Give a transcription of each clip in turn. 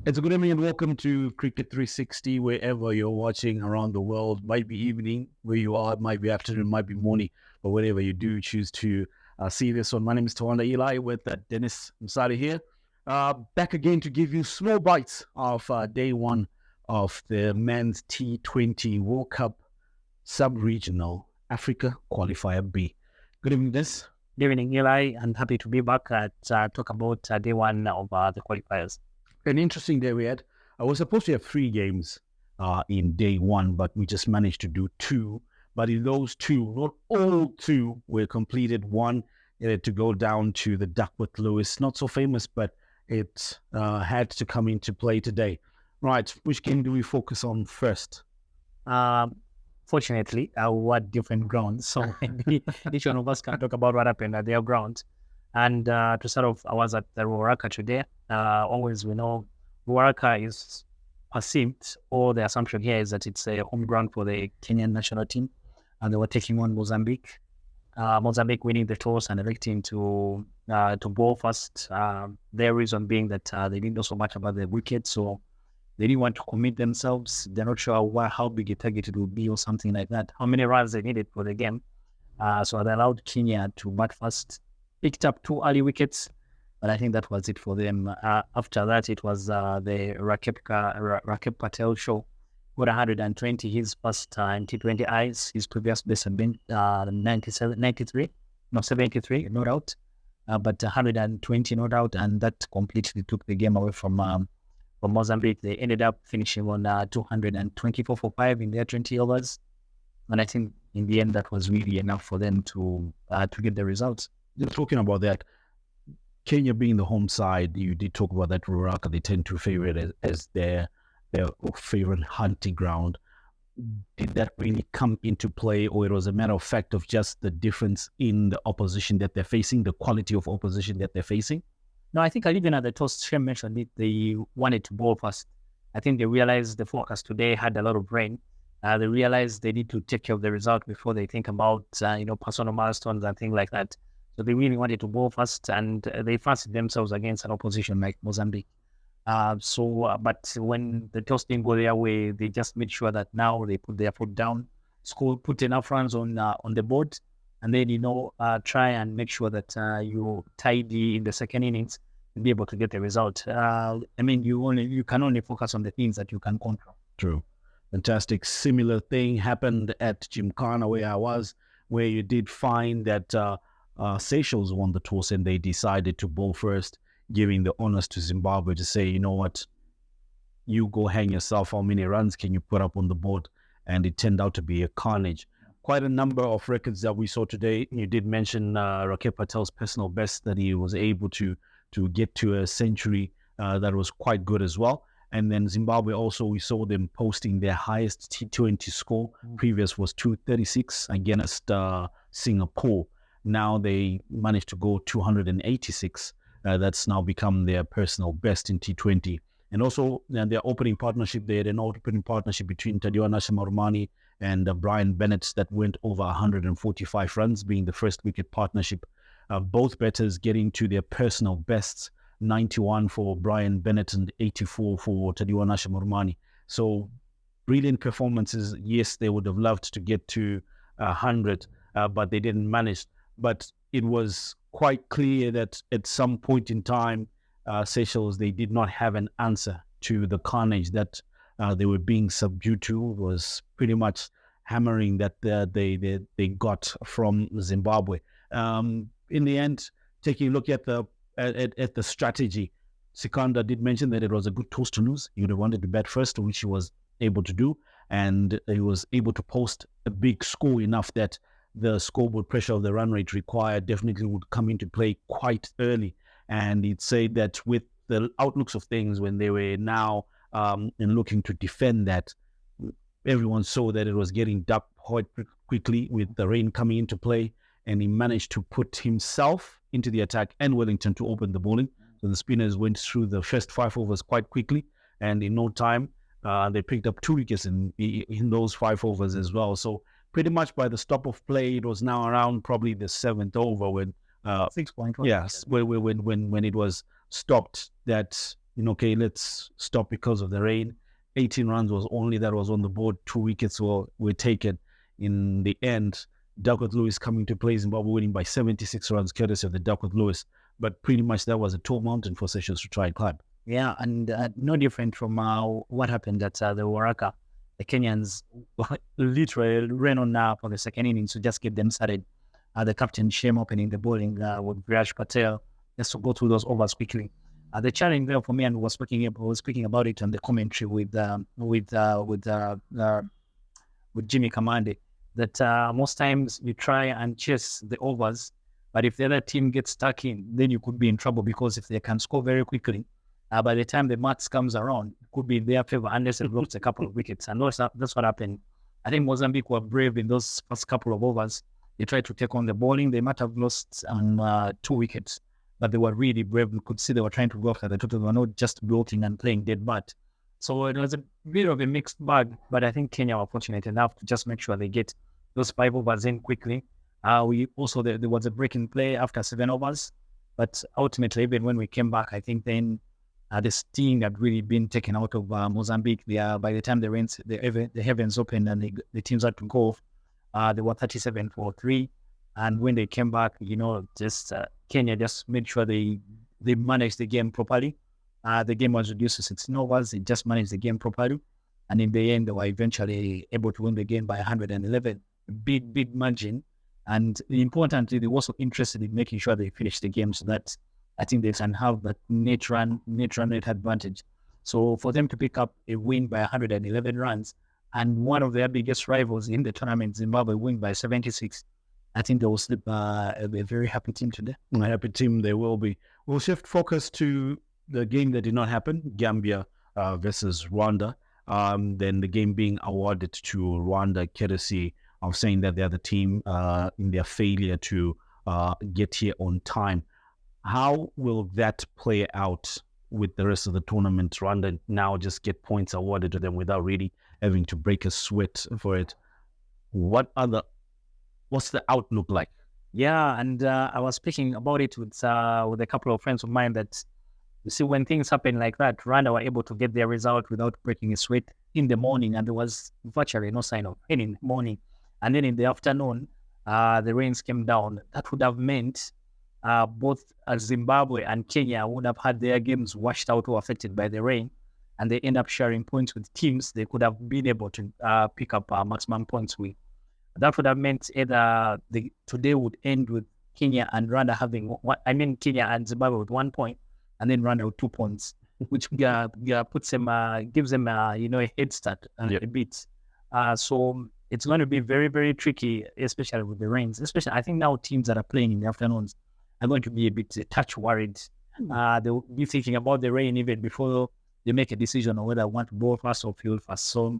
It's a good evening and welcome to Cricket 360, wherever you're watching around the world. Might be evening where you are, might be afternoon, might be morning, but whatever you do, choose to see this one. My name is Tawanda Eli with Dennis Msali here. Back again to give you small bites of day one of the men's T20 World Cup Sub Regional Africa Qualifier B. Good evening, Dennis. Good evening, Eli. I'm happy to be back at talk about day one of the qualifiers. An interesting day we had. I was supposed to have 3 games in day one, but we just managed to do 2. But in those 2, not all 2 were completed. One had to go down to the Duckworth Lewis, not so famous, but it had to come into play today. Right, which game do we focus on first? Fortunately, we're at different grounds, so maybe each one of us can talk about what happened at their grounds. And to start off, I was at the Ruaraka today. Always we know Ruaraka is perceived, or the assumption here is that it's a home ground for the Kenyan national team, and they were taking on Mozambique. Mozambique winning the toss and electing to bowl first. Their reason being that they didn't know so much about the wicket, so they didn't want to commit themselves. They're not sure how big a target it would be or something like that, how many runs they needed for the game. So they allowed Kenya to bat first, picked up 2 early wickets, but I think that was it for them. After that, it was the Rakeb Patel show. Got 120, his first in T20 eyes. His previous best had been 73, no doubt. But 120, no doubt, and that completely took the game away from Mozambique. They ended up finishing on 224 for 5 in their 20 overs. And I think in the end, that was really enough for them to get the results. You're talking about that, Kenya being the home side, you did talk about that Ruaraka, they tend to favor it as their favorite hunting ground. Did that really come into play, or it was a matter of fact of just the difference in the opposition that they're facing, the quality of opposition that they're facing? No, I think even at the toss, Shem mentioned it, they wanted to bowl first. I think they realized the forecast today had a lot of rain. They realized they need to take care of the result before they think about, personal milestones and things like that. So they really wanted to bowl first, and they fancied themselves against an opposition like Mozambique. But when the toss didn't go their way, they just made sure that now they put their foot down, put enough runs on the board, and then, try and make sure that you tidy in the second innings and be able to get the result. You can only focus on the things that you can control. True. Fantastic. Similar thing happened at Gymkhana where I was, where you did find that Seychelles won the toss and they decided to bowl first, giving the honors to Zimbabwe to say, you know what, you go hang yourself, how many runs can you put up on the board? And it turned out to be a carnage. Quite a number of records that we saw today. You did mention Rakeb Patel's personal best, that he was able to get to a century. That was quite good as well. And then Zimbabwe also, we saw them posting their highest T20 score. Previous was 236 against Singapore. Now they managed to go 286. That's now become their personal best in T20. And also their opening partnership, they had an opening partnership between Tadiwa Nashamarumani and Brian Bennett that went over 145 runs, being the first wicket partnership. Both batters getting to their personal bests, 91 for Brian Bennett and 84 for Tadiwa Nashamarumani. So brilliant performances. Yes, they would have loved to get to 100, but they didn't manage. But it was quite clear that at some point in time, Seychelles, they did not have an answer to the carnage that they were being subdued to. It was pretty much hammering that they got from Zimbabwe. In the end, taking a look at the strategy, Sikanda did mention that it was a good toss to lose. He would have wanted to bat first, which he was able to do, and he was able to post a big score enough that the scoreboard pressure of the run rate required definitely would come into play quite early. And he'd say that with the outlooks of things, when they were now looking to defend that, everyone saw that it was getting dark quite quickly with the rain coming into play, and he managed to put himself into the attack and Wellington to open the bowling. So the spinners went through the first 5 overs quite quickly, and in no time, they picked up 2 wickets in those 5 overs as well. So pretty much by the stop of play, it was now around probably the 7th over when 6.1. yes, when it was stopped, that okay, let's stop because of the rain. 18 runs was only that was on the board. 2 wickets were taken. In the end, Duckworth Lewis coming to play, Zimbabwe winning by 76 runs, courtesy of the Duckworth Lewis. But pretty much that was a tall mountain for Seychelles to try and climb. Yeah, and no different from what happened at the Waraka. The Kenyans literally ran on for the second innings to just get them started. The captain Shem opening the bowling with Viraj Patel just to go through those overs quickly. The challenge there for me, and was speaking about it on the commentary with Jimmy Kamande, that most times you try and chase the overs, but if the other team gets stuck in, then you could be in trouble, because if they can score very quickly, by the time the match comes around, it could be in their favor unless it drops a couple of wickets. And that's what happened. I think Mozambique were brave in those first couple of overs. They tried to take on the bowling. They might have lost 2 wickets, but they were really brave. We could see they were trying to go after the total. They were not just blocking and playing dead bat. So it was a bit of a mixed bag, but I think Kenya were fortunate enough to just make sure they get those 5 overs in quickly. We also, there was a break in play after 7 overs, but ultimately, even when we came back, I think then the sting had really been taken out of Mozambique. By the time the heavens opened and the teams had to go, they were 37 for 3. And when they came back, just Kenya just made sure they managed the game properly. The game was reduced to 16 overs. They just managed the game properly. And in the end, they were eventually able to win the game by 111. Big margin. And importantly, they were also interested in making sure they finished the game so that I think they can have that net run rate advantage. So for them to pick up a win by 111 runs and one of their biggest rivals in the tournament, Zimbabwe, win by 76, I think they will slip a very happy team today. A happy team they will be. We'll shift focus to the game that did not happen, Gambia versus Rwanda. Then the game being awarded to Rwanda, courtesy of saying that they're the team in their failure to get here on time. How will that play out with the rest of the tournament? Rwanda now just get points awarded to them without really having to break a sweat for it. What's the outlook like? Yeah, and I was speaking about it with a couple of friends of mine that, you see, when things happen like that, Rwanda were able to get their result without breaking a sweat in the morning, and there was virtually no sign of rain in the morning. And then in the afternoon, the rains came down. That would have meant both Zimbabwe and Kenya would have had their games washed out or affected by the rain, and they end up sharing points with teams they could have been able to pick up maximum points with. That would have meant either today would end with Kenya and Rwanda having Kenya and Zimbabwe with 1 point, and then Rwanda with 2 points, which puts them gives them a head start a bit. So it's going to be very, very tricky, especially with the rains. Especially, I think now teams that are playing in the afternoons are going to be a touch worried. They'll be thinking about the rain even before they make a decision on whether they want to bowl fast or field fast. So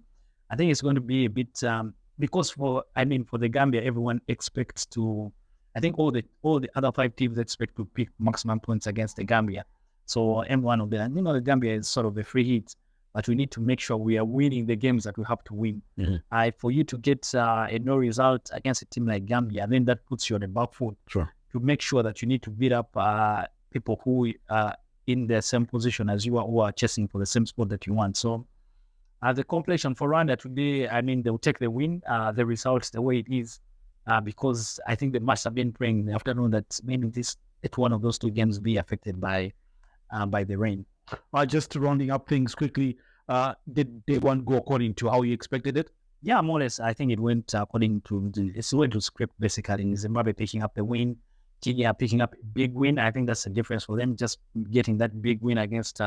I think it's going to be a bit because for the Gambia, everyone expects to. I think all the other 5 teams expect to pick maximum points against the Gambia. So M1 of them, the Gambia is sort of a free hit, but we need to make sure we are winning the games that we have to win. Mm-hmm. For you to get a no result against a team like Gambia, then that puts you on the back foot. Sure. To make sure that you need to beat up people who are in the same position as you are, who are chasing for the same spot that you want. So the completion for Rwanda today, they'll take the win, the results the way it is, because I think they must have been praying in the afternoon that maybe one of those 2 games be affected by the rain. Just rounding up things quickly, did day 1 go according to how you expected it? Yeah, more or less. I think it went according to script, basically. Zimbabwe picking up the win, Kenya picking up a big win. I think that's the difference for them, just getting that big win against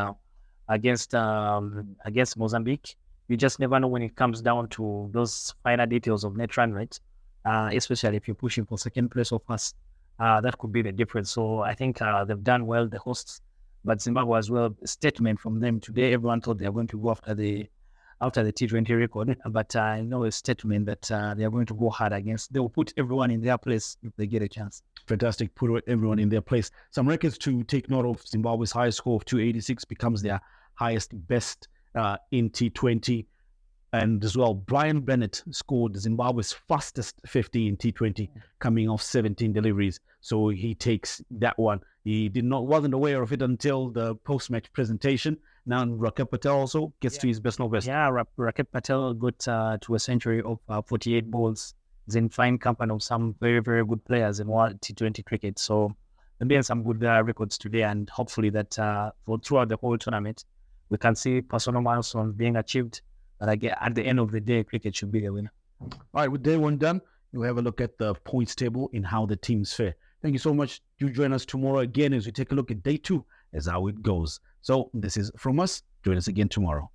Mozambique. You just never know when it comes down to those finer details of net run rate, especially if you're pushing for second place or first. That could be the difference. So I think they've done well, the hosts, but Zimbabwe as well. Statement from them today. Everyone thought they are going to go after the T20 record, but I know a statement that they are going to go hard against. They will put everyone in their place if they get a chance. Fantastic. Put everyone in their place. Some records to take note of. Zimbabwe's highest score of 286 becomes their highest best in T20. And as well, Brian Bennett scored Zimbabwe's fastest 50 in T20, coming off 17 deliveries. So he takes that one. He wasn't aware of it until the post-match presentation. Now Rakesh Patel also gets to his personal best. Yeah, Rakesh Patel got to a century of 48 balls. He's in fine company of some very, very good players in World T20 cricket. So there been some good records today, and hopefully that throughout the whole tournament, we can see personal milestones being achieved. But again, at the end of the day, cricket should be the winner. All right, with day one done, we'll have a look at the points table and how the teams fare. Thank you so much. Do join us tomorrow again as we take a look at day two as how it goes. So this is from us. Join us again tomorrow.